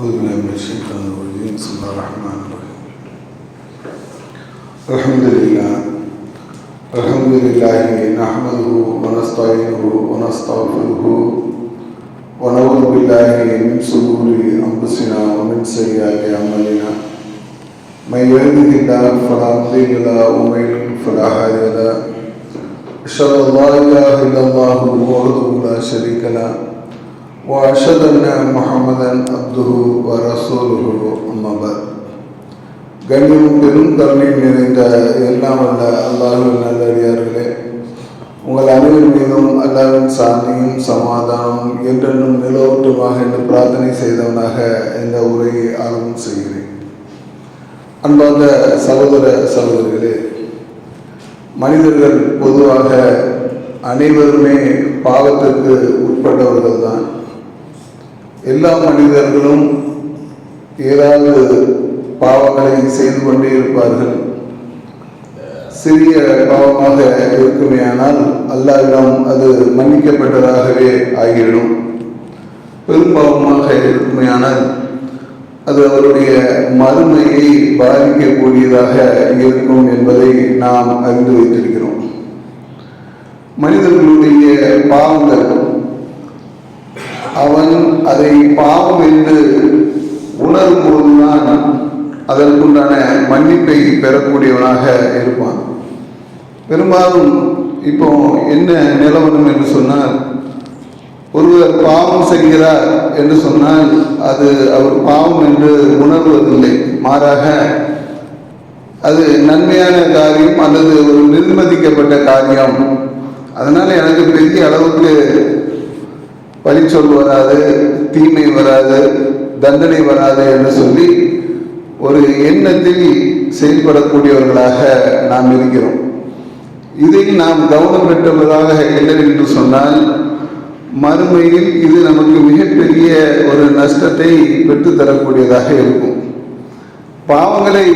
أعوذ بالله من الشيطان الرجيم. بسم الله الرحمن الرحيم. الحمد لله نحمده ونستعينه ونستغفره ونعوذ بالله من شرور أنفسنا ومن سيئات أعمالنا. من يهده الله فلا مضل له ومن يضلل فلا هادي له. أشهد أن لا إله إلا الله وحده لا شريك له وأشهد أن محمدا عبده ورسوله. أما بعد. கண்ணியம் பெரும் கருணை நிறைந்த எல்லாம் வல்ல அல்லாஹ்வின் நல்லடியார்களே, உங்கள் அனைவரின் மீதும் அல்லாஹ்வின் சாந்தியும் சமாதானம் என்றென்றும் நிலவட்டுமாக என்று பிரார்த்தனை செய்தவனாக இந்த உரையை ஆரம்பம் செய்கிறேன். அன்பார்ந்த சகோதர சகோதரிகளே, மனிதர்கள் பொதுவாக அனைவருமே பாவத்திற்கு உட்பட்டவர்கள் தான். எல்லா மனிதர்களும் ஏதாவது பாவங்களை செய்து கொண்டே இருப்பார்கள். சிறிய பாவமாக இருக்குமே ஆனால் அல்லாஹ்விடம் அது மன்னிக்கப்பட்டதாகவே ஆகிவிடும். பெரும் பாவமாக இருக்குமே ஆனால் அது அவருடைய மறுமையை பாதிக்கக்கூடியதாக இருக்கும் என்பதை நாம் அறிந்து வைத்திருக்கிறோம். மனிதர்களுடைய பாவங்கள் அவன் அதை பாவம் என்று உணரும் போதுதான் அதற்குண்டான மன்னிப்பை பெறக்கூடியவனாக இருப்பான். பெரும்பாலும் இப்போ என்ன நிலவரம் என்று சொன்னால், ஒருவர் பாவம் செய்கிறார் என்று சொன்னால் அது அவர் பாவம் என்று உணர்வதில்லை. மாறாக அது நன்மையான காரியம் அல்லது ஒரு நிர்பந்திக்கப்பட்ட காரியம், அதனால் எனக்கு பெரிய அளவுக்கு பழிச்சொல் வராது, தீமை வராது, தண்டனை வராது என்று சொல்லி ஒரு எண்ணத்தில் செயல்படக்கூடியவர்களாக நாம் இருக்கிறோம். இதை நாம் கவனம் பெற்றவர்களாக இல்லை என்று சொன்னால் மறுமையில் இது நமக்கு மிகப்பெரிய ஒரு நஷ்டத்தை பெற்றுத்தரக்கூடியதாக இருக்கும். பாவங்களை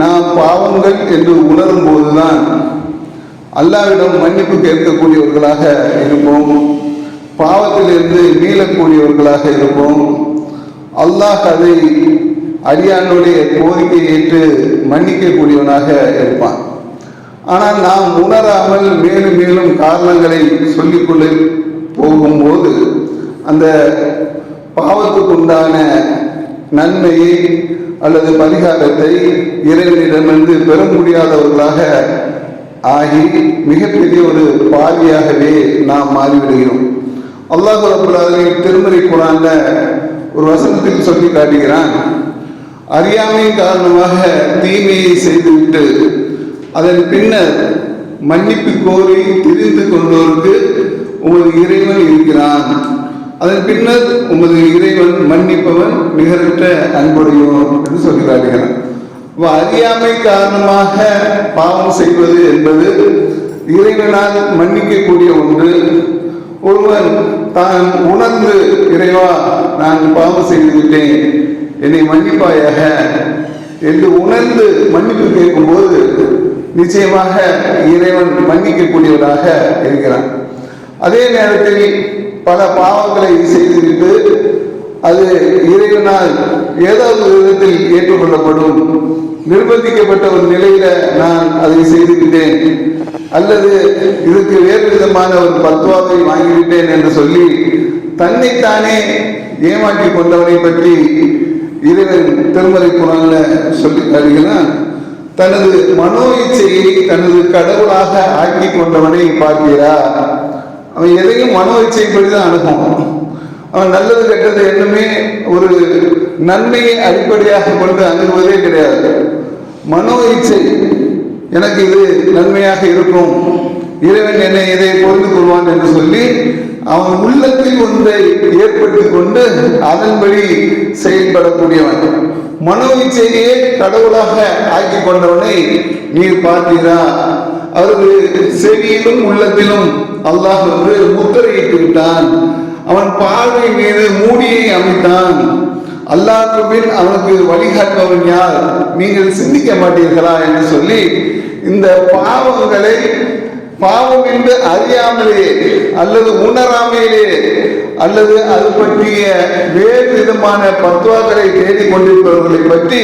நாம் பாவங்கள் என்று உணரும் போதுதான் அல்லாஹ்விடம் மன்னிப்பு கேட்கக்கூடியவர்களாக இருப்போம். பாவத்திலிருந்து மீளக்கூடியவர்களாக இருப்போம். அல்லாஹ் அதை அடியானுடைய கோரிக்கை ஏற்று மன்னிக்கக்கூடியவனாக இருப்பான். ஆனால் நாம் உணராமல் மேலும் மேலும் காரணங்களை சொல்லிக்கொள்ள போகும்போது அந்த பாவத்துக்கு உண்டான நன்மையை அல்லது பரிகாரத்தை இறைவனிடமிருந்து பெற முடியாதவர்களாக ஆகி மிகப்பெரிய ஒரு பாவியாகவே நாம் மாறிவிடுகிறோம். அல்லாஹ் ரப்பல் ஆலமீன் திருமறை குர்ஆன்ல ஒரு வசனத்தில் சொல்லி காட்டுகிறான், அறியாமை காரணமாக தீமையை செய்துவிட்டு அதன் பின்னர் மன்னிப்பு கோரி திரிந்து கொண்டோருக்கு உமது இறைவன் இருக்கிறான். அதன் பின்னர் உமது இறைவன் மன்னிப்பவன் நிகரற்ற அன்புடையோன் என்று சொல்லி காட்டுகிறான். அறியாமை காரணமாக பாவம் செய்வது என்பது இறைவனால் மன்னிக்கக்கூடிய ஒன்று. ஒருவன் தான் உணர்ந்து, இறைவா நான் பாவம் செய்து விட்டேன், என்னை மன்னிப்பாயாக என்று உணர்ந்து மன்னிப்பு கேட்கும்போது நிச்சயமாக இறைவன் மன்னிக்கக்கூடியவராக இருக்கிறான். அதே நேரத்தில் பல பாவங்களை செய்துவிட்டு அது இறைவனால் ஏதாவது விதத்தில் ஏற்றுக்கொள்ளப்படும், நிர்பந்திக்கப்பட்ட ஒரு நிலையில நான் அதை செய்துவிட்டேன் அல்லது இதுக்கு வேறு விதமான ஒரு பத்வாவை வாங்கிவிட்டேன் என்று சொல்லி தன்னைத்தானே ஏமாற்றி கொண்டவனை பற்றி இறைவன் திருமறை குர்ஆன்ல சொல்லி காட்டுகிறான். தனது மனோ இச்சையை தனது கடவுளாக ஆக்கி கொண்டவனை பார்க்கிறா. அவன் எதையும் மனோ இச்சைப்படிதான் அணுகும். அவன் நல்லது கெட்டது என்னமே ஒரு நன்மையை அடிப்படையாக கொண்டு அணுகுவதே கிடையாது. மனோ இச்சை, எனக்கு இது நன்மையாக இருக்கும், இறைவன் என்னை இதை பொறுத்து கொள்வான் என்று சொல்லி அவன் உள்ளத்தில் ஒன்றை ஏற்படுத்தி கொண்டு அதன்படி செயல்படக்கூடியவன். மனோ இச்சையே கடவுளாக ஆக்கி கொண்டவனை நீர் பார்த்தீரா? அவருக்கு செவியிலும் உள்ளத்திலும் அல்லாஹ் என்று முத்திரையிட்டு விட்டான். அவன் பார்வை மீது மூடியை அமைத்தான். அல்லாஹ்வுக்கு பின் அவனுக்கு வழிகாட்டுபவன் யார்? நீங்கள் சிந்திக்க மாட்டீர்களா என்று சொல்லி இந்த பாவங்களை பாவம் என்று அறியாமலே அல்லது உணராமையிலே அல்லது அது பற்றிய வேறு விதமான பத்வாக்களை தேடிக் கொண்டிருப்பவர்களை பற்றி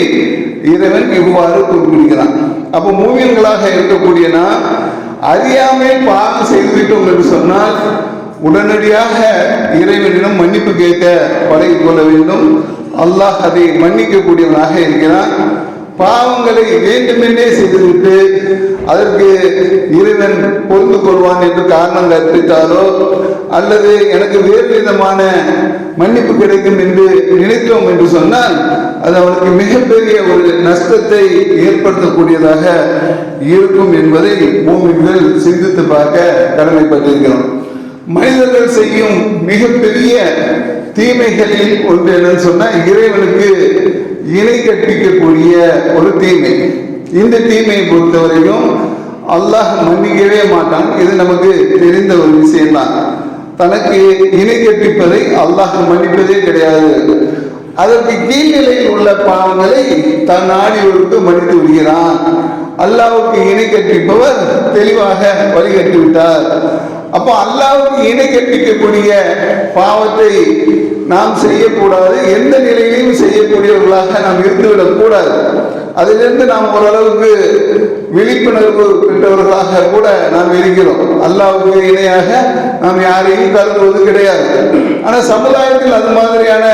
இறைவன் இவ்வாறு குறிப்பிடுகிறான். அப்போ மூமின்களாக இருக்கக்கூடிய நாம் அறியாமை பாவம் செய்துவிட்டோம் என்று சொன்னால் உடனடியாக இறைவனிடம் மன்னிப்பு கேட்க பழகிக் கொள்ள வேண்டும். அல்லாஹ் அதை மன்னிக்கக்கூடியவனாக இருக்கிறான். பாவங்களை வேண்டுமென்றே செய்துவிட்டு அதற்கு இறைவன் பொருந்து கொள்வான் என்று காரணம் கற்பித்தாலோ அல்லது எனக்கு வேறு விதமான மன்னிப்பு கிடைக்கும் என்று நினைத்தோம் என்று சொன்னால் அது அவனுக்கு மிகப்பெரிய ஒரு நஷ்டத்தை ஏற்படுத்தக்கூடியதாக இருக்கும் என்பதை மூமின்கள் சிந்தித்து பார்க்க கடமைப்பட்டிருக்கிறோம். மனிதர்கள் செய்யும் மிகப்பெரிய தீமைகளில் ஒன்று என்னன்னு சொன்னா இறைவனுக்கு இணை கற்பிக்கக்கூடிய ஒரு தீமை. இந்த தீமையை பொறுத்தவரையும் அல்லாஹ் மன்னிக்கவே மாட்டான். இது நமக்கு தெரிந்த ஒரு விஷயம்தான். தனக்கு இணை கற்பிப்பதை அல்லாஹ் மன்னிப்பதே கிடையாது. அதற்கு கீழ்நிலையில் உள்ள பாவங்களை தன் நாடியோருக்கு மன்னித்து விடுகிறான். அல்லாஹ்வுக்கு இணை கற்பிப்பவர் தெளிவாக வழிகட்டி விட்டார். அப்போ அல்லாஹ்வுக்கு இணை கற்பிக்கக்கூடிய பாவத்தை நாம் செய்யக்கூடாது. எந்த நிலையிலையும் செய்யக்கூடியவர்களாக நாம் இருந்துவிடக் கூடாது. அதிலிருந்து நாம் ஓரளவுக்கு விழிப்புணர்வு பெற்றவர்களாக கூட நாம் இருக்கிறோம். அல்லாஹ்வுக்கு இணையாக நாம் யாரையும் கருதுவது கிடையாது. ஆனால் சமுதாயத்தில் அது மாதிரியான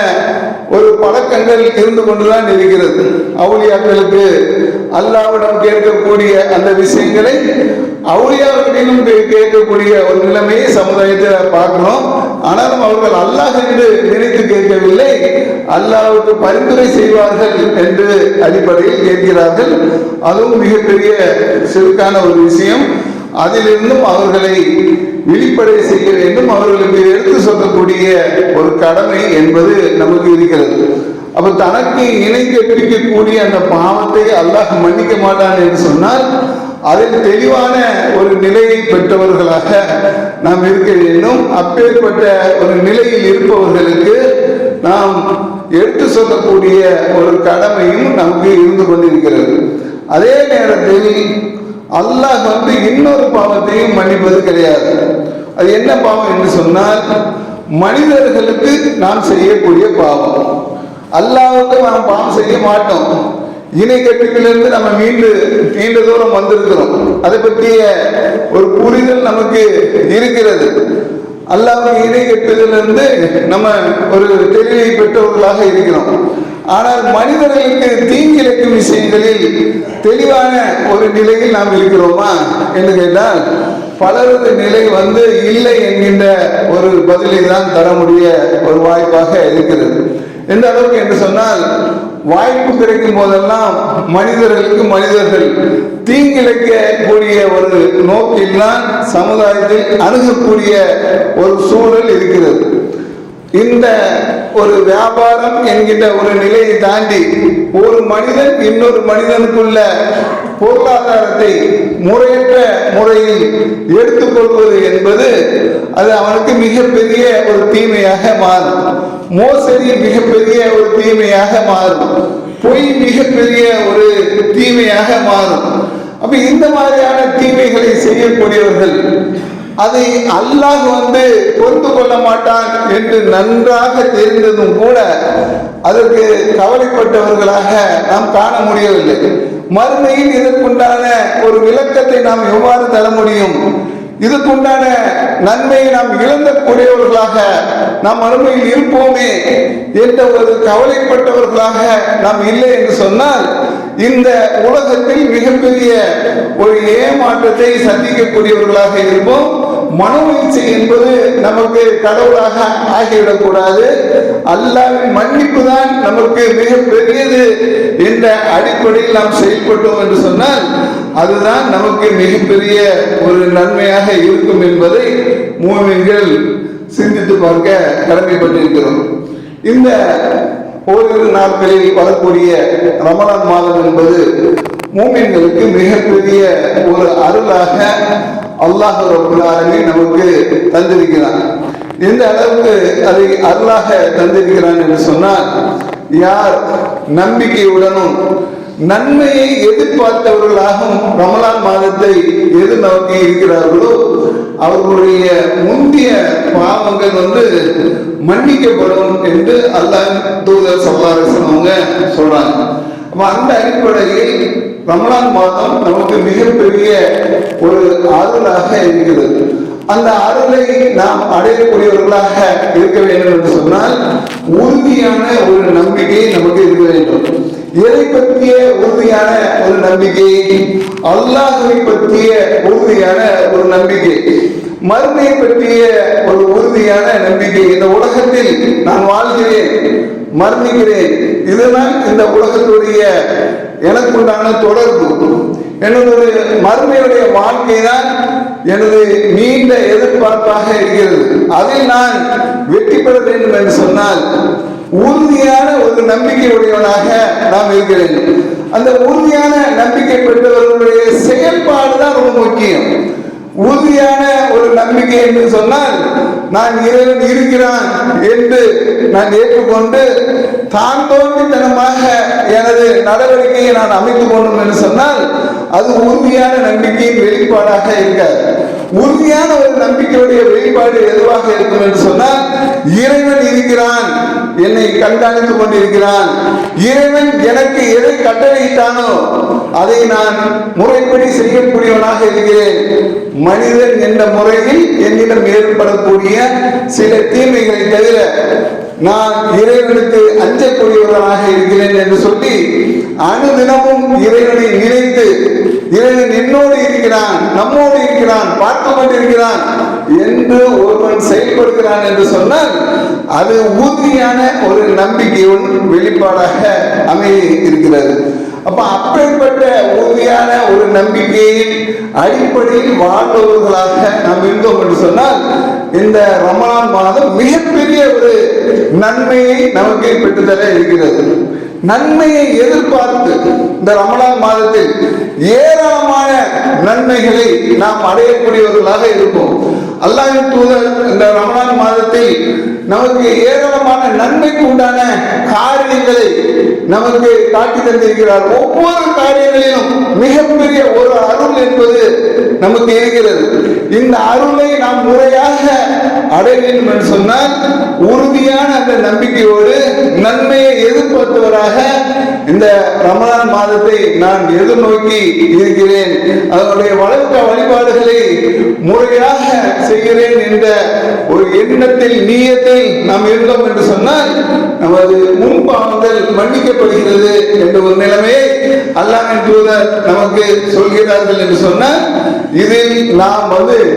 ஒரு பழக்கங்கள் இருந்து கொண்டுதான் இருக்கிறது. அவுலியாக்களுக்கு அல்லாஹ்விடம் கேட்கக்கூடிய அந்த விஷயங்களை அவுலியாவிடம் கேட்கக்கூடிய ஒரு நிலைமையை சமுதாயத்தில் பார்க்கணும். ஆனாலும் அவர்கள் அல்லாஹ் என்று நினைத்து கேட்கவில்லை, அல்லாஹ்வுக்கு பரிந்துரை செய்வார்கள் என்று அடிப்படையில் கேட்கிறார்கள். அதுவும் மிகப்பெரிய சிறுக்கான ஒரு விஷயம். அதிலிருந்தும் அவர்களை விழிப்படை செய்ய வேண்டும். அவர்களுக்கு எடுத்து சொல்லக்கூடிய ஒரு கடமை என்பது நமக்கு இருக்கிறது. அப்ப தனக்கு இணை கற்பிக்கக்கூடிய அந்த பாவத்தை அல்லாஹ் மன்னிக்க மாட்டான் என்று சொன்னால் அதில் தெளிவான ஒரு நிலையை பெற்றவர்களாக நாம் இருக்க வேண்டும். அப்பேற்பட்ட ஒரு நிலையில் இருப்பவர்களுக்கு நாம் எடுத்து சொல்லக்கூடிய ஒரு கடமையும் நமக்கு இருந்து கொண்டிருக்கிறது. அதே நேரத்தில் அல்லாஹ் இன்னொரு பாவத்தையும் மன்னிப்பது கிடையாது. அது என்ன பாவம் என்று சொன்னால் மனிதர்களுக்கு நாம் செய்யக்கூடிய பாவம். அல்லாஹ்வுக்கு நாம் பாவம் செய்ய மாட்டோம். இணை கற்பிப்பிலிருந்து நம்ம நீண்ட தூரம் வந்திருக்கிறோம். அதை பற்றிய ஒரு புரிதல் நமக்கு இருக்கிறது. அல்லாஹ்வுக்கு இணை கற்பிப்பிலிருந்து நம்ம ஒரு தெளிவை பெற்றவர்களாக இருக்கிறோம். ஆனால் மனிதர்களுக்கு தீங்கிழைக்கும் விஷயங்களில் தெளிவான ஒரு நிலையில் நாம் இருக்கிறோமா என்று கேட்டால் பலரது நிலை இல்லை என்கின்ற ஒரு பதிலை தான் தர முடிய ஒரு வாய்ப்பாக இருக்கிறது. எந்த அளவுக்கு என்று சொன்னால் வாய்ப்பு கிடைக்கும் போதெல்லாம் மனிதர்கள் தீங்கிழைக்கக்கூடிய ஒரு நோக்கில்தான் சமுதாயத்தில் அணுகக்கூடிய ஒரு சூழல் இருக்கிறது. இந்த ஒரு வியாபாரம் என்கின்ற ஒரு நிலையை தாண்டி ஒரு மனிதன் இன்னொரு மனிதனுக்குள்ள பொருளாதாரத்தை முறையற்ற முறையில் எடுத்துக்கொள்வது என்பது அது அவனுக்கு மிகப்பெரிய ஒரு தீமையாக மாறும். மோசடி மிகப்பெரிய ஒரு தீமையாக மாறும். பொய் மிகப்பெரிய ஒரு தீமையாக மாறும். அப்ப இந்த மாதிரியான தீமைகளை செய்யக்கூடியவர்கள் அதை அல்லாஹ் பொறுத்து கொள்ள மாட்டான் என்று நன்றாக தெரிந்ததும் கூட அதற்கு கவலைப்பட்டவர்களாக நாம் காண முடியவில்லை. மறுமையில் இதற்குண்டான ஒரு விளக்கத்தை நாம் எவ்வாறு தர முடியும்? இதுக்குண்டான நன்மையை நாம் இழந்தக்கூடியவர்களாக நாம் மறுமையில் இருப்போமே என்ற ஒரு கவலைப்பட்டவர்களாக நாம் இல்லை என்று சொன்னால் இந்த உலகத்தில் மிகப்பெரிய ஒரு ஏமாற்றத்தை சந்திக்கக்கூடியவர்களாக இருப்போம். மனோவீழ்ச்சி என்பது நமக்கு கடவுளாக ஆகிவிடக்கூடாது. அல்லாஹ்வின் மன்னிப்பு தான் நமக்கு மிக பெரியது என்ற அடிப்படையில் நாம் செயல்பட்டோம் என்று சொன்னால் அதுதான் நமக்கு மிகப்பெரிய ஒரு நன்மையாக இருக்கும் என்பதை மூமின்கள் சிந்தித்து பார்க்க கடமைப்பட்டிருக்கிறோம். இந்த ஓரிரு நாட்களில் வரக்கூடிய ரமலான் மாதம் என்பது மூமின்களுக்கு மிகப்பெரிய ஒரு அருளாக அல்லாஹ் ரப்பல் ஆலமீன் நமக்கு தந்திருக்கிறான். எந்த அளவுக்கு அதை அருளாக தந்திருக்கிறான் என்று சொன்னால் யார் நம்பிக்கையுடனும் நன்மையை எதிர்பார்த்தவர்களாகவும் ரமலான் மாதத்தை எதிர்நோக்கி இருக்கிறார்களோ அவர்களுடைய முந்திய பாவங்கள் மன்னிக்கப்படும் என்று அல்லாஹ் தூதர் ஸல்லல்லாஹு அலைஹி வஸல்லம் அவங்க சொல்றாங்க. அந்த அடிப்படையில் ரமலான் மாதம் நமக்கு மிகப்பெரிய ஒரு அருளாக இருக்கிறது. அந்த அருளை நாம் அடையக்கூடியவர்களாக இருக்க வேண்டும் என்று சொன்னால் உறுதியான ஒரு நம்பிக்கை நமக்கு இருக்க வேண்டும். எதை பற்றிய உறுதியான ஒரு நம்பிக்கை? அல்லாஹ்வை பற்றிய உறுதியான ஒரு நம்பிக்கை, மறுமையை பற்றிய ஒரு உறுதியான நம்பிக்கை. இந்த உலகத்தில் நான் வாழ்கிறேன், மரணிக்கிறேன், இதுதான் இந்த உலகத்துடைய எனக்குண்டான தொடர்பு. எனது மறுமையுடைய வாழ்க்கை தான் எனது நீண்ட எதிர்பார்ப்பாக இருக்கிறது. அதில் நான் வெற்றி பெற வேண்டும் என்று சொன்னால் உறுதியான ஒரு நம்பிக்கை உடையவனாக நாம் இருக்க வேண்டும். அந்த உறுதியான நம்பிக்கை பெற்றவர்களுடைய செயல்பாடு தான் ரொம்ப முக்கியம். உறுதியான ஒரு நம்பிக்கை என்று சொன்னால் நான் இறைவன் இருக்கிறான் என்று நான் ஏற்றுக்கொண்டு தான் தோன்றித்தனமாக எனது நடவடிக்கையை நான் அமைத்துக் கொண்டோம் என்று சொன்னால் அது உறுதியான நம்பிக்கையின் வெளிப்பாடாக இருக்காது. உறுதியான ஒரு நம்பிக்கையுடைய வெளிப்பாடு எதுவாக இருக்கும் என்று சொன்னால் இறைவன் இருக்கிறான், என்னை கண்காணித்துக் கொண்டிருக்கிறான், இறைவன் எனக்கு எதை கட்டளையிட்டானோ அதை நான் முறைப்படி செய்யக்கூடியவனாக இருக்கிறேன். மனிதன் என்ற முறையில் என்னிடம் ஏற்படக்கூடிய சில தீமைகளை தவிர நான் இறைவனுக்கு அஞ்சக்கூடியவனாக இருக்கிறேன் என்று சொல்லி அனுதினமும் இறைவனை நினைத்து இறைவன் என்னோடு இருக்கிறான், நம்மோடு இருக்கிறான், பார்த்து கொண்டிருக்கிறான் என்று ஒருவன் செயல்படுகிறான் என்று சொன்னால் அது உறுதியான ஒரு நம்பிக்கையின் வெளிப்பாடாக அமைய இருக்கிறது. அப்பேற்பட்ட உறுதியான ஒரு நம்பிக்கையின் அடிப்படையில் வாழ்பவர்களாக நாம் இருந்தோம் என்று சொன்னால் இந்த ரமலான் மாதம் மிகப்பெரிய ஒரு நன்மையை நமக்கு பெற்றுத்தர இருக்கிறது. நன்மையை எதிர்பார்த்து இந்த ரமலான் மாதத்தில் ஏராளமான நன்மைகளை நாம் அடையக்கூடியவர்களாக இருப்போம். அல்லாஹ்வின் தூதர் இந்த ரமலான் மாதத்தில் நமக்கு ஏராளமான நன்மைக்கு உண்டான காரியங்களை நமக்கு காட்டி தந்திருக்கிறார். ஒவ்வொரு காரியங்களிலும் மிகப்பெரிய ஒரு அருள் என்பது நமக்கு இருக்கிறது. இந்த அருளை நாம் முறையாக அடைய வேண்டும் என்று சொன்னால் உறுதியான அந்த நம்பிக்கையோடு நன்மையை எதிர்பார்த்தவராக இந்த ரமலான் மாதத்தை நான் எதிர்நோக்கி இருக்கிறேன். அதனுடைய வழக்க வழிபாடுகளை முறையாக செய்கிறேன் என்ற ஒரு எண்ணத்தில் நீயத்தில் நாம் இருந்தோம் என்று சொன்னால் நமது முன்பாவங்கள் மன்னிக்கப்படுகிறது என்ற ஒரு நிலைமையை அல்லாஹ்வின் தூதர் நமக்கு சொல்கிறார்கள் என்று சொன்னால் இதில் நாம்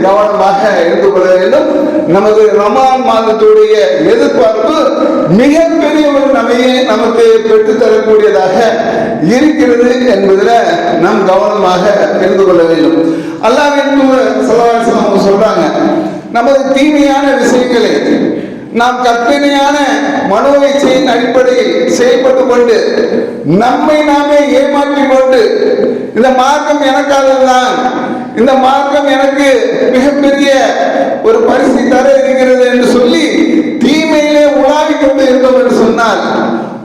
கவனமாக எடுத்துக்கொள்ள வேண்டும். நமது ரமலான் மாதத்துடைய எதிர்பார்ப்பு மிகப்பெரிய ஒரு நன்மையை நமக்கு பெற்றுத்தரக்கூடியதாக இருக்கிறது என்பதில் நாம் கவனமாக இருந்து கொள்ள வேண்டும். அல்லாஹ்வின் தூதர் ஸல்லல்லாஹு அலைஹி வஸல்லம் சொல்றாங்க, நமது தீமையான விஷயங்களை நாம் கற்பனையான மனோ இச்சையின் அடிப்படையில் செயல்பட்டு கொண்டு நம்மை நாமே ஏமாற்றிக் கொண்டு இந்த மார்க்கம் எனக்கானதுதான், இந்த மார்க்கம் எனக்கு மிகப்பெரிய ஒரு பரிசை தர இருக்கிறது என்று சொல்லி தீமையிலே உலாவிக் கொண்டு இருந்தோம் என்று சொன்னால்,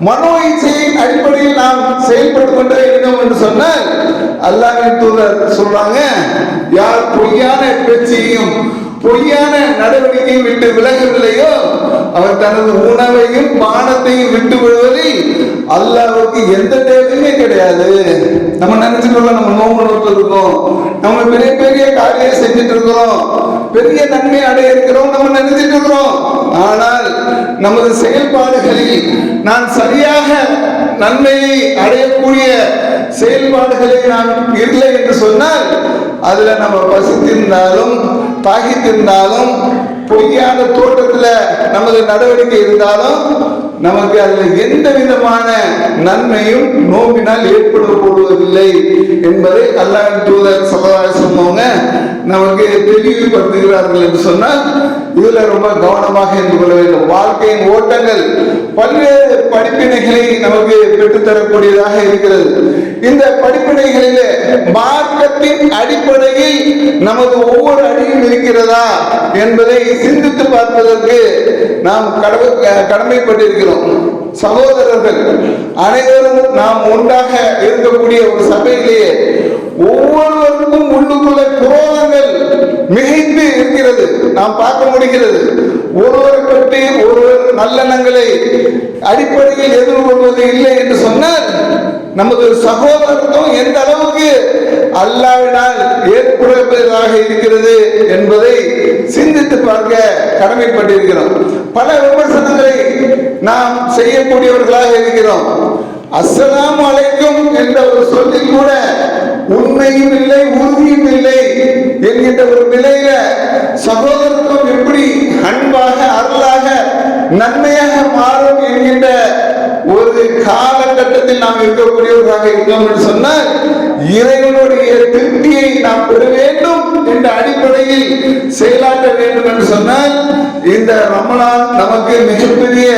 மனோ இச்சையின் அடிப்படையில் நாம் செயல்பட்டு கொண்டே இருந்தோம் என்று சொன்னால் அல்லாஹ்வின் தூதர் சொல்றாங்க, யார் பொய்யான பேச்சையும் பொய்யான நடவடிக்கையை விட்டு விலகவில்லையோ அவர் தனது உணவையும் பானத்தையும் விட்டு விடுவதில் அல்லாஹ்வுக்கு எந்த தேவையுமே கிடையாது. நம்ம நினைச்சுட்டு நம்ம நோம்பு நோட்டு இருக்கோம், நம்ம பெரிய பெரிய காரியம் செஞ்சுட்டு இருக்கிறோம், பெரிய நன்மை அடைய இருக்கிறோம் நம்ம நினைச்சிட்டு இருக்கிறோம். ஆனால் நமது செயல்பாடுகளில் நான் சரியாக நன்மையை அடையக்கூடிய செயல்பாடுகளை நாம் இல்லை என்று சொன்னால் அதுல நம்ம பசித்திருந்தாலும் தாகித்திருந்தாலும் பொய்யான தோட்டத்தில் நமது நடவடிக்கை இருந்தாலும் நமக்கு அதில் எந்த விதமான நன்மையும் நோம்பினால் ஏற்பட போடுவதில்லை என்பதை அல்லாஹ்வின் தூதர் ஸல்லல்லாஹு அலைஹி வஸல்லம் நமக்கு தெளிவுபடுத்துகிறார்கள் என்று சொன்னால் இதுல ரொம்ப கவனமாக இருந்து கொள்ள வேண்டும். வாழ்க்கையின் ஓட்டங்கள் பல்வேறு படிப்பினைகளை நமக்கு பெற்றுத்தரக்கூடியதாக இருக்கிறது. இந்த படிப்பினைகளிலே மார்க்கத்தின் அடிப்படையில் நமது ஒவ்வொரு அடியும் இருக்கிறதா என்பதை சிந்தித்து பார்ப்பதற்கு நாம் கடமைப்பட்டிருக்கிறோம். சகோதரர்கள் அனைவரும் நாம் ஒன்றாக இருக்கக்கூடிய ஒரு சபையிலேயே ஒவ்வொருவருக்கும் உள்ளுக்குள்ள குரோதங்கள் மிகைத்து நாம் பார்க்க முடிகிறது. ஒருவரை பற்றி ஒருவர் நல்லெண்ணங்களை அடிப்படையில் எதிர்கொள்வது இல்லை என்று சொன்னால் நமது சகோதரத்துவம் எந்த அளவுக்கு அல்லாஹ்வினால் ஏற்படுவதாக இருக்கிறது என்பதை சிந்தித்து பார்க்க கடமைப்பட்டிருக்கிறோம். பல விமர்சனங்களை நாம் செய்யக்கூடியவர்களாக இருக்கிறோம். அஸ்ஸலாமு அலைக்கும் என்ற ஒரு சொல்லில் கூட உண்மையும் இல்லை, உறுதியும் இல்லை என்கின்ற ஒரு நிலையில சகோதரத்துவம் எப்படி அன்பாக, அருளாக, நன்மையாக மாறும் என்கின்ற ஒரு காலகட்டத்தில் நாம் இருக்கக்கூடியவர்களாக இருக்கிறோம் என்று சொன்னால் இறைவனுடைய திருப்தியை நாம் பெற வேண்டும் என்ற அடிப்படையில் செயலாற்ற வேண்டும் என்று சொன்னால் இந்த ரமலான் நமக்கு மிகப்பெரிய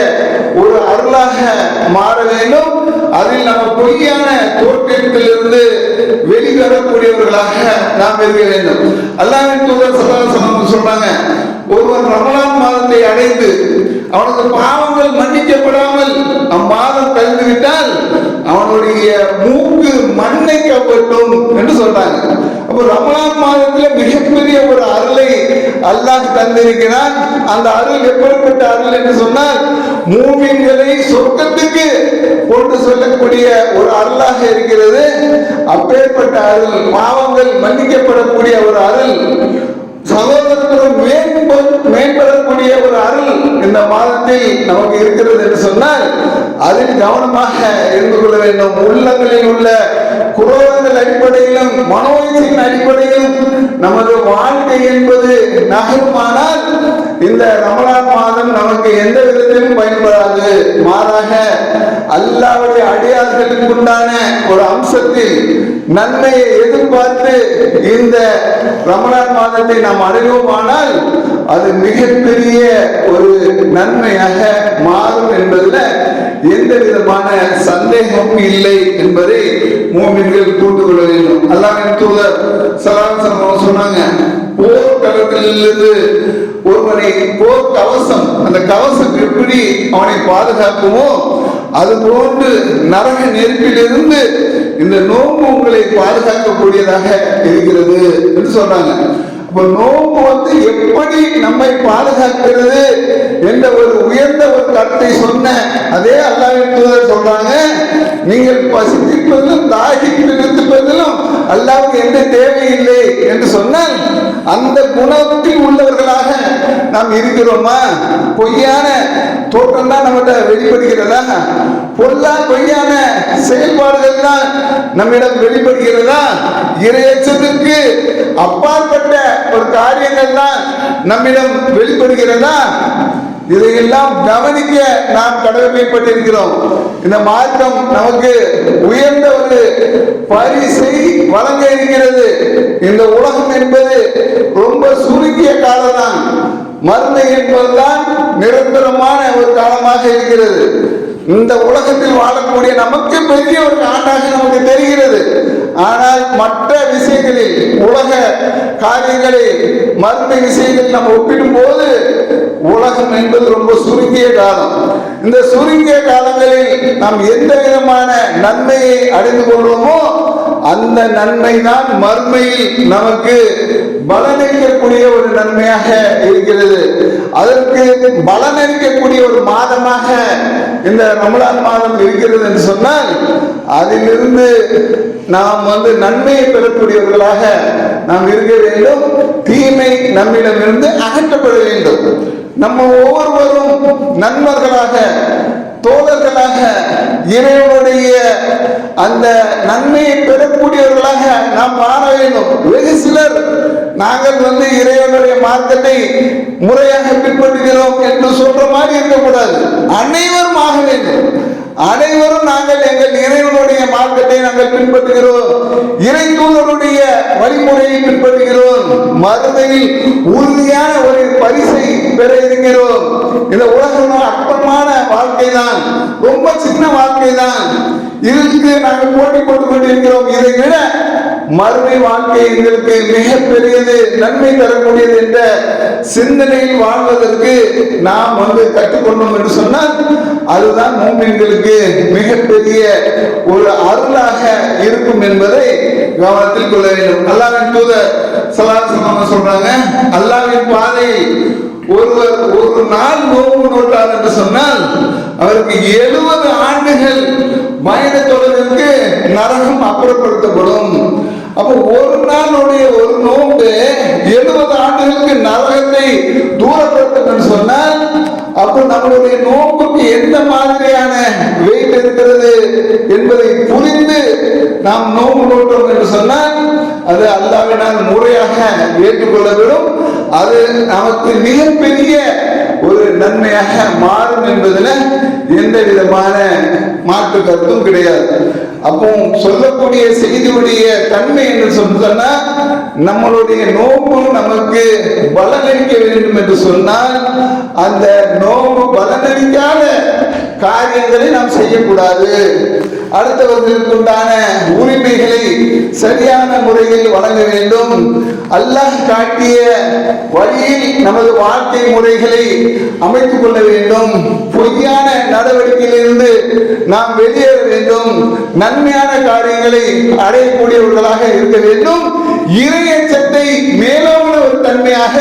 ஒரு அருளாக மாற வேண்டும். அதில் நம்ம பொய்யான தோற்றத்திலிருந்து வெளிவரக்கூடியவர்களாக நாம் இருக்க வேண்டும். அல்லாஹ்வின் தூதர் ஸல்லல்லாஹு அலைஹி வஸல்லம் சொல்றாங்க, ஒருவன் ரமலான் மாதத்தை அடைந்து அவனது பாவங்கள் மன்னிக்கப்படாமல் அம்மாதம் கழிந்து விட்டால் அவனுடைய மூக்கு மண்ணை கவட்டும் என்று சொல்றாங்க. அப்போ ரமலான் மாதத்தில் மிகப்பெரிய ஒரு அருளை அல்லாஹ் தந்திருக்கிறான். அந்த அருள் எப்படிப்பட்ட அருள் என்று சொன்னால் மூமின்களை சொர்க்கத்துக்கு கொண்டு சொல்லக்கூடிய ஒரு அருளாக இருக்கிறது. அப்பேற்பட்ட அருள், பாவங்கள் மன்னிக்கப்படக்கூடிய ஒரு அருள், சகோதரத்துவம் மேம்படக்கூடிய ஒரு அருள் இந்த மாதத்தில் நமக்கு இருக்கிறது என்று சொன்னால் அதில் கவனமாக இருந்து கொள்ள வேண்டும். உள்ளங்களில் உள்ள குரோதங்கள் அடிப்படையிலும் மனோயின் அடிப்படையிலும் நமது வாழ்க்கை என்பது நகருமானால் இந்த ரமலான் மாதம் நமக்கு எந்த விதத்திலும் பயன்படாது. மாறாக அல்லாஹ்வுடைய அடியார்களுக்கு உண்டான ஒரு அம்சத்தில் நன்மையை எதிர்பார்த்து இந்த ரமலான் மாதத்தை நாம் அடைவோமானால் அது மிகப்பெரிய ஒரு நன்மையாக மாறும் என்பதில் எந்த விதமான சந்தேகமும் இல்லை என்பதை மூமின்கள் புரிந்து கொள்ள வேண்டும். அல்லாஹ்வின் தூதர் ஸல்லல்லாஹு அலைஹி வஸல்லம் சொன்னாங்க, போர்க்களத்திலிருந்து ஒருவனை போர் கவசம், அந்த கவசம் எப்படி அவனை பாதுகாக்குமோ அது போன்று நரக நெருப்பிலிருந்து இந்த நோன்பு உங்களை பாதுகாக்கக்கூடியதாக இருக்கிறது என்று சொல்றாங்க. அப்ப நோன்பு எப்படி நம்மை பாதுகாக்கிறது என்ற ஒரு உயர்ந்த ஒரு கருத்தை சொன்ன அதே அல்லாஹ்வின் தூதர் சொல்றாங்க, நீங்கள் பசித்திருப்பதிலும் தாகித்திருப்பதிலும் அல்லாஹ்வுக்கு எந்த தேவையில்லை என்று சொன்னால் அந்த குணத்தில் உள்ளவர்களாக நாம் இருக்கிறோமா? பொய்யான தோற்றம் தான் நம்மகிட்ட வெளிப்படுகிறதா? பொய்யான செயல்பாடுகள் தான் நம்மிடம் வெளிப்படுகிறதா? இறையச்சத்திற்கு அப்பாற்பட்ட ஒரு காரியங்கள் தான் நம்மிடம் வெளிப்படுகிறதா? இதையெல்லாம் கவனிக்க நாம் கடமைப்பட்டிருக்கிறோம். இந்த மார்க்கம் நமக்கு உயர்ந்த ஒரு பரிசை வழங்க இருக்கிறது. இந்த உலகம் என்பது ரொம்ப சுருங்கிய காலம்தான். மறுமை என்பதுதான் நிரந்தரமான ஒரு காலமாக இருக்கிறது. இந்த உலகத்தில் வாழக்கூடிய நமக்கு பெரிய ஒரு ஆண்டாக நமக்கு தெரிகிறது. ஆனால் மற்ற விஷயங்களில், உலக காரியங்களில், மறுமை விஷயங்களில் நம்ம ஒப்பிடும் போது உலகம் என்பது ரொம்ப சுருங்கிய காலம். இந்த சுருங்கிய காலங்களில் நாம் எந்த விதமான நன்மையை அடைந்து கொள்வோமோ அந்த நன்மை தான் மறுமையில் நமக்கு பலனளிக்கக்கூடிய ஒரு நன்மையாக இருக்கிறது. அதற்கு பலனளிக்கக்கூடிய ஒரு மாதமாக இந்த ரமலான் மாதம் இருக்கிறது என்று சொன்னால் அதிலிருந்து நாம் நன்மையை பெறக்கூடியவர்களாக நாம் இருக்க வேண்டும். தீமை நம்மிடமிருந்து அகற்றப்பட வேண்டும். நம்ம ஒவ்வொருவரும் நண்பர்களாக, தோழர்களாக, இறைவனுடைய அந்த நன்மையை பெறக்கூடியவர்களாக நாம் மாற வேண்டும். வெகு சிலர் நாங்கள் இறைவனுடைய மார்க்கத்தை முறையாக பின்பற்றுகிறோம் என்று சொல்ற மாதிரி இருக்கக்கூடாது. அனைவரும் ஆக வேண்டும். அனைவரும் நாங்கள் எங்கள் இறைவனுடைய மார்க்கத்தை நாங்கள் பின்பற்றுகிறோம், இறை தூதருடைய வழிமுறையை பின்பற்றுகிறோம், மறுமையில் உறுதியான ஒரு பரிசை பெற இருக்கிறோம். இந்த உலகம் அற்பமான வாழ்க்கை தான், ரொம்ப சின்ன வாழ்க்கை தான். இதுக்கு நாங்கள் போட்டி போட்டுக் கொண்டிருக்கிறோம். இதை விட மறுமை வாழ்க்கை எங்களுக்கு மிகப்பெரியது, நன்மை தரக்கூடியது என்ற சிந்தனையில் வாழ்வதற்கு நாம் கற்றுக்கொண்டோம் என்று சொன்னால் அதுதான் மூமின்களுக்கு மிகப்பெரிய ஒரு அருளாக இருக்கும் என்பதை கவனத்தில் கொள்ள வேண்டும். அல்லாஹ்வின் தூதர் ஸல்லல்லாஹு அலைஹி வஸல்லம் சொல்றாங்க, அல்லாஹ்வின் பாதையில் ஒருவர் ஒரு நாள் நோன்பு நோட்டார் என்று சொன்னால் அவருக்கு 70 ஆண்டுகள் பயணத்தொடருக்கு நரகம் அப்புறப்படுத்தப்படும். அப்போ ஒரு நாளுடைய ஒரு நோன்பு 70 ஆண்டுகளுக்கு நரகத்தை தூரப்படுத்தும் என்று சொன்னால் அப்போ நம்மளுடைய நோன்புக்கு எந்த மாதிரியான வெயிட் இருக்கிறது என்பதை புரிந்து நாம் நோன்பு நோட்டோம் என்று சொன்னால் அது அல்லாஹ்வினால் முறையாக ஏற்றுக்கொள்ளப்படும். அது நமக்கு மிகப்பெரிய ஒரு நன்மையாக மாறும் என்பதில் எந்த விதமான மாற்று கருத்தும் கிடையாது. அப்போ சொல்லக்கூடிய செய்தியுடைய தன்மை என்று சொன்னா நம்மளுடைய நோன்பு நமக்கு பலனளிக்க வேண்டும் என்று சொன்னால் அந்த நோன்பு பலனளிக்காத காரியங்களை நாம் செய்யக்கூடாது. அடுத்தவர்களுக்கு உண்டான உரிமைகளை சரியான முறையில் வழங்க வேண்டும். அல்லாஹ் காட்டிய வழியில் நமது வாழ்க்கை முறைகளை அமைத்துக் கொள்ள வேண்டும். பொய்யான நடவடிக்கையிலிருந்து நாம் வெளியேற வேண்டும். நன்மையான காரியங்களை அடையக்கூடியவர்களாக இருக்க வேண்டும். இறையச்சத்தை மேலோங்கிற ஒரு தன்மையாக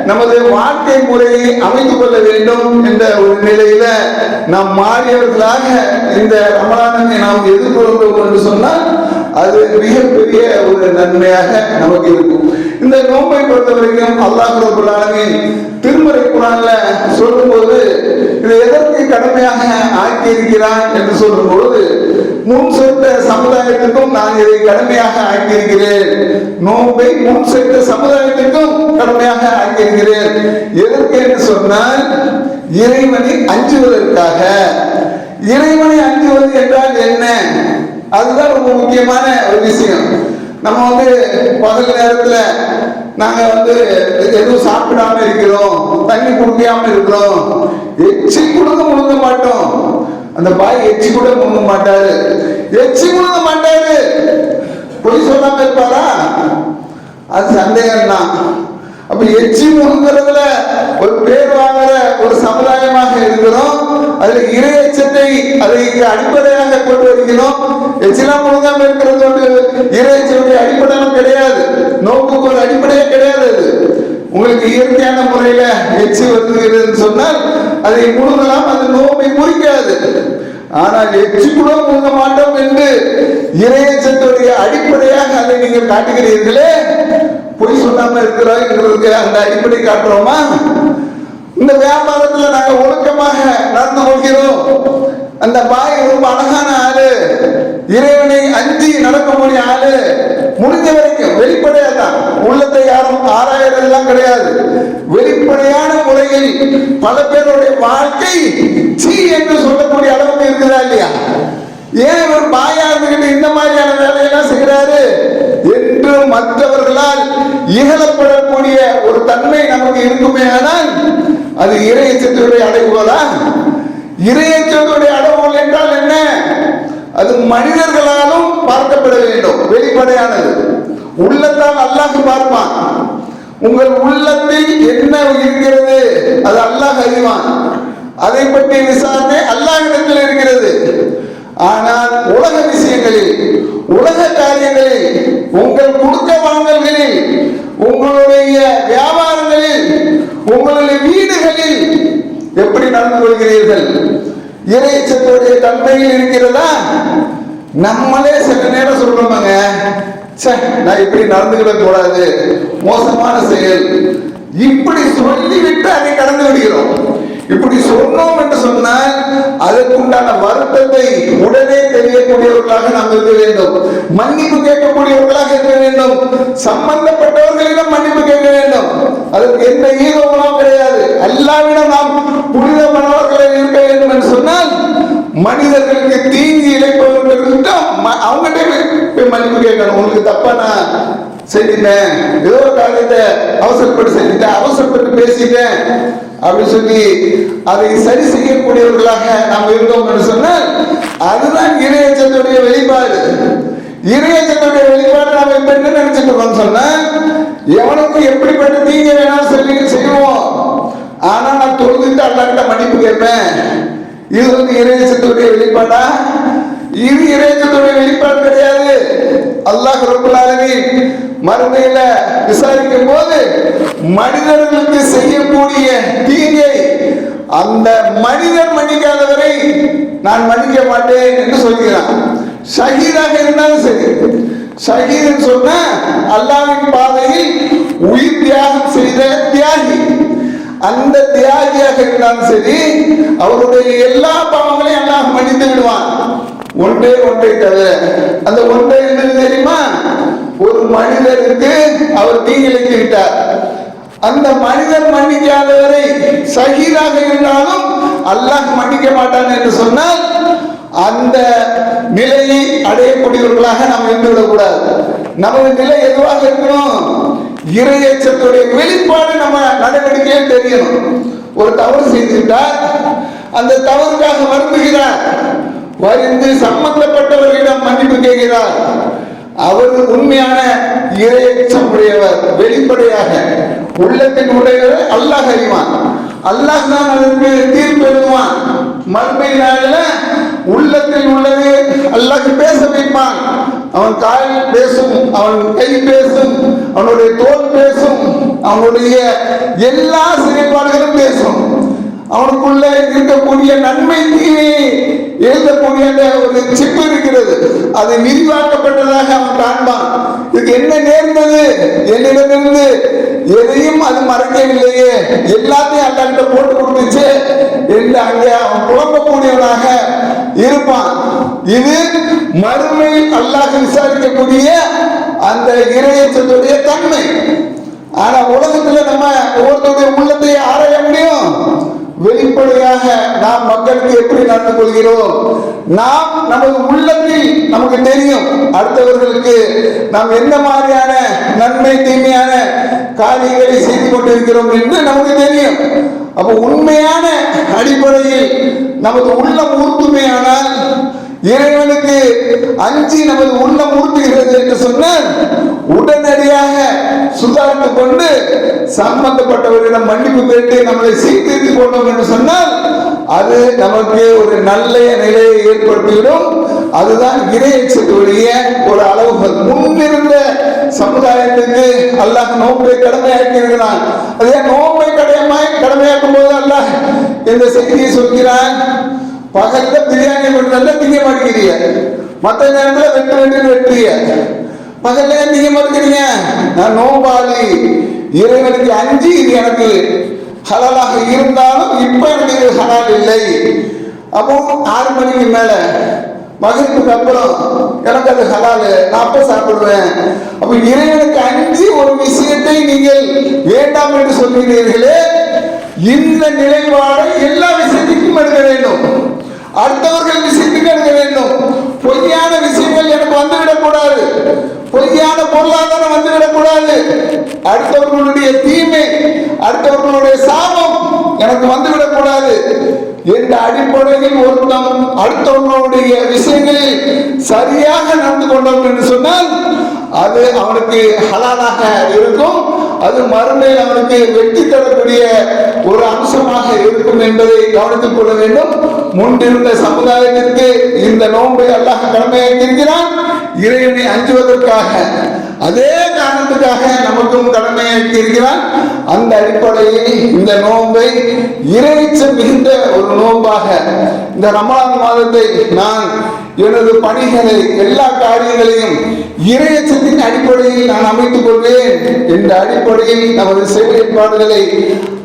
நமது வாழ்க்கை முறையை அமைத்துக் கொள்ள வேண்டும் என்ற ஒரு நிலையில நாம் மாறியவர்களாக இந்த ரமலானை நாம் எதிர்கொள்கிறோம் என்று சொன்னால் அது மிகப்பெரிய ஒரு நன்மையாக நமக்கு இருக்கும். இந்த நோன்பை பொறுத்த வரைக்கும் அல்லாஹ் ரப்பல் ஆலமீன் திருமறை குர்ஆன்ல சொல்லும்போது இது எதற்கு கடமையாக ஆக்கி இருக்கிறான் என்று சொல்லும் பொழுது முன் சென்ற சமுதாயத்துக்கும் நான் இதை கடமையாக ஆக்கியிருக்கிறேன். நோன்பை முன் சென்ற சமுதாயத்துக்கும் கடமையாக ஆக்கியிருக்கிறேன். எதற்கு என்று சொன்னால் இறைவனை அஞ்சுவதற்காக. இறைவனை அஞ்சுவது என்றால் என்ன? அதுதான் ரொம்ப முக்கியமான ஒரு விஷயம். நம்ம பகல் நேரத்துல நாங்க எதுவும் சாப்பிடாம இருக்கிறோம், தண்ணி குடிக்காம இருக்கிறோம், எச்சி கொடுக்க முழுங்க மாட்டோம். அந்த பாய் எச்சி கூட முழுங்க மாட்டாரு, எச்சி முழுங்க மாட்டாரு. பொய் சொல்லாம இருப்பாரா? அது சந்தேகம் தான். அப்ப எச்சி முழுங்குறதுல ஒரு பேர் வாங்குற ஒரு சமுதாயமாக இருக்கிறோம். அதுல இறையச்சத்தை அதுக்கு அடிப்படையாக கொண்டு வருகிறோம். எச்சிலாம் முழுங்காம இருக்கிறது இறையச்சனுடைய அடிப்படையும் கிடையாது. நோக்குக்கு ஒரு அடிப்படையே கிடையாது. உங்களுக்கு இயற்கையான முறையில எச்சி வருதுன்னு சொன்னால் அதை முழுங்கலாம், அது நோம்பை முறிக்காது. ஆனால் எச்சி கூட முழுங்க மாட்டோம் என்று இறையச்சத்துடைய அடிப்படையாக அதை நீங்கள் காட்டுகிறீர்களே, பொய் சொல்லாம இருக்கிறோம் அந்த அடிப்படை காட்டுறோமா? இந்த வியாபாரத்துல நாங்க ஒழுக்கமாக நடந்து கொள்கிறோம். அந்த பாய் ரொம்ப அழகான ஆளு, இறைவனை அஞ்சி நடக்கக்கூடிய ஆளு. முடிஞ்ச வரைக்கும் வெளிப்படையா தான், உள்ளத்தை யாரும் ஆராயறதெல்லாம் கிடையாது. வெளிப்படையான முறையில் பல பேருடைய வாழ்க்கை சீ என்று சொல்லக்கூடிய அளவுக்கு இருக்குதா இல்லையா? ஏன் இவர் பாயா இருந்துகிட்டு இந்த மாதிரியான வேலையெல்லாம் செய்யறாரு என்று மற்றவர்களால் இகழப்படக்கூடிய ஒரு தன்மை நமக்கு இருக்குமே. ஆனால் அது இறையச்சத்துடைய அடைவுகளா? இறையச்சத்துடைய அடைவுகள் என்றால் என்ன? அது மனிதர்களாலும் பார்க்கப்பட வேண்டும். வெளிப்படையானது. உள்ளத்தால் அல்லாஹ் பார்ப்பான். உங்கள் உள்ளத்தில் என்ன இருக்கிறது அது அல்லாஹ் அறிவான். அதை பற்றி விசாரணை அல்லாஹ்விடத்தில் இருக்கிறது. ஆனால் உலக விஷயங்களில், உலக காரியங்களில், உங்கள் குடுக்க வாங்கல்களில், உங்களுடைய வியாபாரங்களில், உங்களுடைய வீடுகளில் எப்படி நடந்து கொள்கிறீர்கள்? இறைச்சத்துடைய தன்மையில் இருக்கிறதா? நம்மளே சில நேரம் சொல்றோமாங்க, நான் இப்படி நடந்துகிட கூடாது, மோசமான செயல், இப்படி சொல்லிவிட்டு அதை கடந்து விடுகிறோம். இப்படி சொன்னோம் என்று சொன்னால் அதற்குண்டான வருத்தத்தை உடனே தெரியக்கூடியவர்களாக நாம் இருக்க வேண்டும். மன்னிப்பு கேட்கக்கூடியவர்களாக இருக்க வேண்டும். சம்பந்தப்பட்டவர்களிடம் மன்னிப்பு கேட்க வேண்டும். அதற்கு எந்த ஈகோவும் கிடையாது. அல்லாஹ்விடம் நாம் புனிதமானவர்களை இருக்க வேண்டும் என்று சொன்னால் மனிதர்களுக்கு தீங்கு இழைப்பவர்களுக்கு அவங்ககிட்ட மன்னிப்பு கேட்கணும். உங்களுக்கு தப்பா நான் செஞ்சிட்டேன், ஏதோ ஒரு காரியத்தை அவசரப்பட்டு செஞ்சிட்டேன், அவசரப்பட்டு பேசிட்டேன் அப்படின்னு சொல்லி அதை சரி செய்யக்கூடியவர்களாக நாம் இருந்தோம் என்று சொன்னால் அதுதான் இறையச்சத்துடைய வெளிப்பாடு. இறையச்சத்துடைய வெளிப்பாடு நாம் இப்ப நினைச்சிட்டு இருக்கோம்னு சொன்னா எவனுக்கு எப்படிப்பட்ட தீங்க வேணாலும் சொல்லி செய்வோம். ஆனா நான் தொழுதுட்டு அல்லாஹ்கிட்ட மன்னிப்பு கேட்பேன். இது வந்து இறைச்சத்துடைய வெளிப்பாடா? இது இறைச்சத்துடைய வெளிப்பாடு கிடையாது. அல்லாஹ் ரப்பல் ஆலமீன் மறுமையில விசாரிக்கும் போது மனிதர்களுக்கு செய்யக்கூடிய தீங்கை அந்த மனிதர் மன்னிக்காதவரை நான் மன்னிக்க மாட்டேன் என்று சொல்கிறான். ஷஹீதாக இருந்தாலும் சரி, ஷஹீத் சொன்ன அல்லாஹ்வின் பாதையில் உயிர் தியாகம் செய்த தியாகி, அந்த தியாகியாக இருந்தாலும் சரி அவருடைய எல்லா பாவங்களையும் அல்லாஹ் மன்னித்து விடுவான். ஒன்றே ஒன்றை தவிர. அந்த ஒன்றை என்னது தெரியுமா? ஒரு மனிதருக்கு அவர் தீங்கிழைத்து விட்டார். அந்த மனிதர் மன்னிக்காதவரை ஷஹீதாக இருந்தாலும் அல்லாஹ் மன்னிக்க மாட்டான் என்று சொன்னால் அந்த நிலையை அடையக்கூடியவர்களாக நாம் இருந்துவிடக்கூடாது. நமது நிலை எதுவாக இருக்கணும்? இறையச்சத்துடைய வெளிப்பாடு நம்ம நடவடிக்கையில் தெரியணும். ஒரு தவறு செய்துவிட்டார், அந்த தவறுக்காக வருந்துகிறார், வருந்து சம்பந்தப்பட்டவர்களிடம் மன்னிப்பு கேட்கிறார். அவர் உண்மையான இறையச்சம் உடையவர். வெளிப்படையாக உள்ளத்தின் உடையவர் அல்லாஹ் அறிவான். அல்லாஹ் தான் அதற்கு தீர்ப்பு எழுதுவான். மறுமை நாளில் உள்ளத்தில் உள்ளது அல்லாஹ் பேச வைப்பான். அவன் கால் பேசும், அவன் கை பேசும், அவனுடைய தோல் பேசும், அவனுடைய எல்லா செயல்பாடுகளும் பேசும். அவனுக்குள்ள இருக்கக்கூடிய நன்மை தீமை எழுதக்கூடிய ஒரு சிப்பு இருக்கிறது. அது விரிவாக்கப்பட்டதாக அவன் காண்பான். இதுக்கு என்ன நேர்ந்தது? என்னிடமிருந்து எதையும் அது மறைக்கவில்லையே, எல்லாத்தையும் அல்லாஹ்கிட்ட போட்டு கொடுத்துச்சு என்று அங்கே அவன் குழம்பக்கூடியவனாக இருப்பான். இது மறுமையில் அல்லாஹ் விசாரிக்கக்கூடிய அந்த இறையச்சத்துடைய தன்மை. ஆனா உலகத்துல நம்ம ஒவ்வொருத்தருடைய உள்ளத்தை ஆராய முடியும். வெளிப்படையாக நாம் மக்களுக்கு எப்படி நடந்து கொள்கிறோம்? நாம் நமது உள்ளத்தில் நமக்கு தெரியும் அடுத்தவர்களுக்கு நாம் என்ன மாதிரியான நன்மை தீமையான காரியங்களை செய்து கொண்டிருக்கிறோம் என்று நமக்கு தெரியும். அப்போ உண்மையான அடிப்படையில் நமது உள்ளம் ஊர்த்துமையானால், இறைவனுக்கு அஞ்சி நமது உள்ளம் ஊர்த்துகிறது என்று சொன்னால் உடனடியாக சுதாரித்துக் கொண்டு சம்பந்தப்பட்டவர்களிடம் மன்னிப்பு கேட்டு நம்மளை சீர்திருத்திக் கொண்டோம் என்று சொன்னால் அது நமக்கு ஒரு நல்ல நிலையை ஏற்படுத்திவிடும். அதுதான் இறையச்சத்துடைய ஒரு அளவுகள். முன்னிருந்த சமுதாயத்துக்கு அல்லாஹ் நோன்பை கடமையாக்கி இருக்கிறான். அதே நோன்பை கடமையாக்கும் போது அல்லாஹ் இந்த செய்தியை சொல்கிறான். பகல்ல பிரியாணி நல்லா திங்க மாட்டேங்கிறீங்க, மற்ற நேரத்தில் வெட்டுறிய. பகல்ல திங்க மாட்டேங்கிறீங்க. நான் நோம்பாளி, இறைவனுக்கு அஞ்சி இது எனக்கு ஹலாலாக இருந்தாலும் இப்ப எனக்கு இது ஹலால் இல்லை. அப்போ 6 மணிக்கு மேல மகனுக்கு அப்புறம் எனக்கு அது ஹலால், நான் அப்ப சாப்பிடுவேன். அப்ப இறைவனுக்கு அஞ்சி ஒரு விஷயத்தை நீங்கள் வேண்டாம் என்று சொல்கிறீர்களே, இந்த நிலைப்பாடை எல்லா விஷயத்துக்கும் எடுக்க வேண்டும். அடுத்தவர்கள் விஷயத்துக்கு எடுக்க வேண்டும். பொய்யான விஷயங்கள் எனக்கு வந்துவிடக்கூடாது, பொய்யான பொருளாதாரம் வந்துவிடக்கூடாது, அடுத்தவர்களுடைய தீமை, அடுத்தவர்களுடைய சாபம் எனக்கு வந்துவிடக்கூடாது என்ற அடிப்படையில் ஒருத்தம் அடுத்தவர்களுடைய விஷயங்களில் சரியாக நடந்து கொண்டோம் என்று சொன்னால் அது அவனுக்கு ஹலாலாக இருக்கும். அது மறுமையில் அவனுக்கு வெற்றி தரக்கூடிய ஒரு அம்சமாக இருக்கும் என்பதை கவனித்துக் கொள்ள வேண்டும். முன்பிருந்த சமுதாயத்திற்கு இந்த நோன்பை அல்லாஹ் கடமையாக்கியிருக்கிறான் இறைவனை அஞ்சுவதற்காக. அதே காரணத்துக்காக நமக்கும் கடமையாக்கி இருக்கிறான். அந்த அடிப்படையில் இந்த நோன்பை இறைச்சம் மிகுந்த ஒரு நோன்பாக இந்த ரமலான் மாதத்தை நான் எனது பணிகளை எல்லா காரியங்களையும் இறையச்சத்தின் அடிப்படையில் நான் அமைத்துக் கொள்வேன் என்ற அடிப்படையில் நமது செயல்பாடுகளை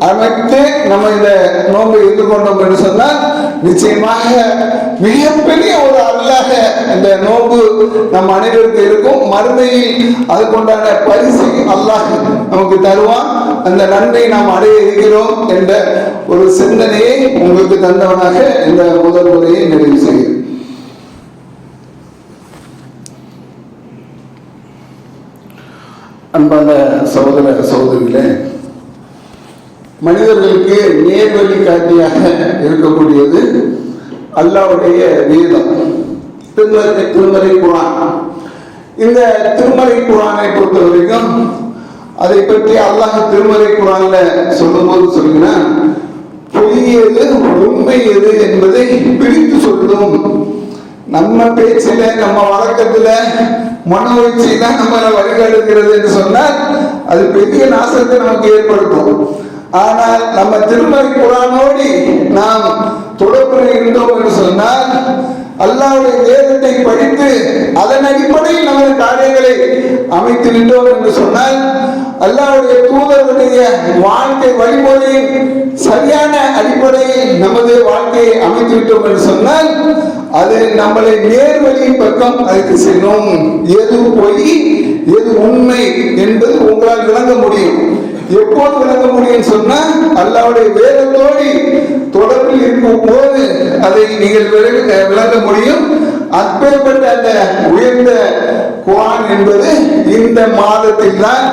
அமைத்து நம்ம இந்த நோன்பை எதிர்கொண்டோம் என்று சொன்னால் நிச்சயமாக மிகப்பெரிய ஒரு அல்லாஹ் இந்த நோன்பு நம் அனைவருக்கு இருக்கும். மறுமையில் அதுக்குண்டான பரிசு அல்லாஹ் நமக்கு தருவான். அந்த நன்மை நாம் அடைய இருக்கிறோம் என்ற ஒரு சிந்தனையை உங்களுக்கு தந்தவனாக இந்த முதல் முறையை நிறைவு செய்கிறேன். அன்பான சகோதர சகோதரிகளே, மனிதர்களுக்கு நேர்வழி காட்டியாக இருக்கக்கூடியது அல்லாஹ்வுடைய வேதம், திருமறை குர்ஆன். இந்த திருமறை குர்ஆனை பொறுத்த வரைக்கும் அதை பற்றி அல்லாஹ் திருமறை குர்ஆன்ல சொல்லும்போது சொல்லுகிறான், பொய் எது உண்மை எது என்பதை பிரித்து சொல்லும். நம்ம பேச்சில நம்ம வழக்கத்துல மனோச்சி தான் நம்மளை வழிகாட்டுகிறது என்று சொன்னால் அது பெரிய நாசத்தை நமக்கு ஏற்படுத்தும். ஆனால் நம்ம திருமறை குர்ஆனோடு நாம் தொடர்பு இருந்தோம் என்று சொன்னால், அல்லாஹ்வுடைய வேதத்தை படித்து அதன் அடிப்படையில் நமது காரியங்களை அமைத்து விட்டோம் என்று சொன்னால், அல்லாஹ்வுடைய தூதருடைய வாழ்க்கை வழிமுறையின் சரியான அடிப்படையில் நமது வாழ்க்கையை அமைத்து விட்டோம் என்று சொன்னால், அது நம்மளை நேர்வழியின் பக்கம் அழைத்து செல்லும். எது பொய் எது உண்மை என்பது உங்களால் விளங்க முடியும். எப்போது விளங்க முடியும் சொன்னா, அல்லாஹ்வுடைய வேதத்தோடு தொடர்பில் இருக்கும் போது அதை நீங்கள் விளங்க முடியும். அப்பேற்பட்ட அந்த உயர்ந்த குர்ஆன் என்பது இந்த மாதத்தில் தான்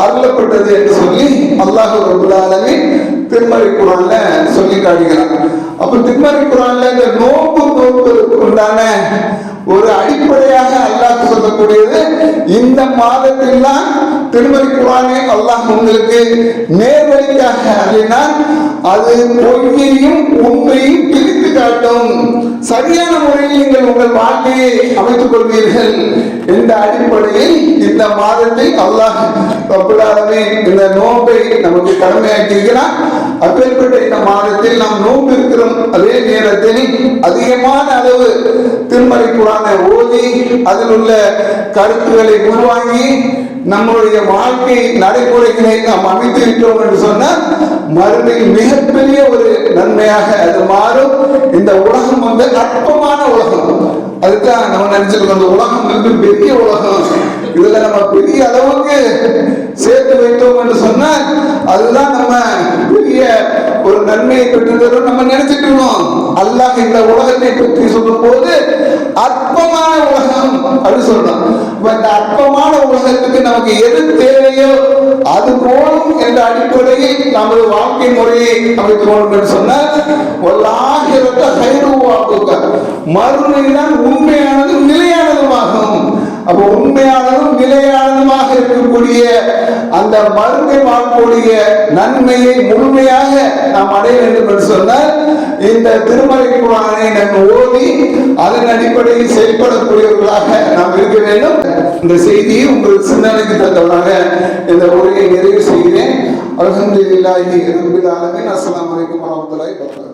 அருளப்பட்டது என்று சொல்லி அல்லாஹ் ரப்பல் ஆலமீன் திருமறை குர்ஆன்ல சொல்லி காட்டுகிறான். அப்ப திருமறை குர்ஆன்ல இந்த நோன்பு உண்டான ஒரு அடிப்படையாக அல்லாஹ் சொல்லக்கூடியது, இந்த மாதத்தில் தான் திருமறை குர்ஆனை அல்லாஹ் உங்களுக்கு நேர்வழிக்காக அருளினான். அது பொய்யையும் உண்மையும் பிரித்து காட்டும். சரியான முறையில் நீங்கள் உங்கள் வாழ்க்கையை அமைத்துக் கொள்வீர்கள் என்ற அடிப்படையில் இந்த மாதத்தை அல்லாஹ் ரப்பல் ஆலமீன் இந்த நோன்பை நமக்கு கடமையாக்கியிருக்கிறான். அப்பேற்பட்ட இந்த மாதத்தில் நாம் நோன்பு இருக்கிறோம். அதே நேரத்தில் அதிகமான அளவு திருமறை குர்ஆனை ஓதி அதில் உள்ள கருத்துக்களை உள்வாங்கி நம்முடைய வாழ்க்கை நடைமுறைகளை நாம் அமைத்து விட்டோம் என்று சொன்னால், மறுமையில் மிகப்பெரிய ஒரு நன்மையாக அது மாறும். இந்த உலகம் வந்து அற்பமான உலகம். அதுதான் நம்ம நினைச்சிருக்கோம், அந்த உலகம் வந்து பெரிய உலகம், இதுல நம்ம பெரிய அளவுக்கு சேர்த்து வைத்தோம் என்று சொன்னால் அதுதான் நம்ம பெரிய ஒரு நன்மையை பெற்றுத்தரும் நம்ம நினைச்சிட்டு இருக்கோம். அல்லாஹ் இந்த உலகத்தை பற்றி சொல்லும் போது அற்பமான உலகம் அப்படின்னு சொல்றோம். இந்த அற்பமான உலகத்துக்கு நமக்கு எது தேவையோ அது போலும் என்ற அடிப்படையில் நமது வாழ்க்கை முறையை அமைத்துக் கொள்ளும் என்று சொன்னால், மறுமைதான் உண்மையானதும் நிலையானதுமாகும். அப்போ உண்மையானதும் நிலையானதுமாக இருக்கக்கூடிய அந்த மறுமை வாழ்க்கையுடைய நன்மையை முழுமையாக நாம் அடைய வேண்டும் என்று சொன்னால், இந்த திருமறை குர்ஆனை நாம் ஓதி அதன் அடிப்படையில் செயல்படக்கூடியவர்களாக நாம் இருக்க வேண்டும். இந்த செய்தியை உங்கள் சிந்தனைக்கு தந்தவராக இந்த உரையை நிறைவு செய்கிறேன். அல்ஹம்துலில்லாஹி ரப்பில் ஆலமீன். அஸ்ஸலாமு அலைக்கும் வரஹ்மத்துல்லாஹி வபரகாத்துஹு.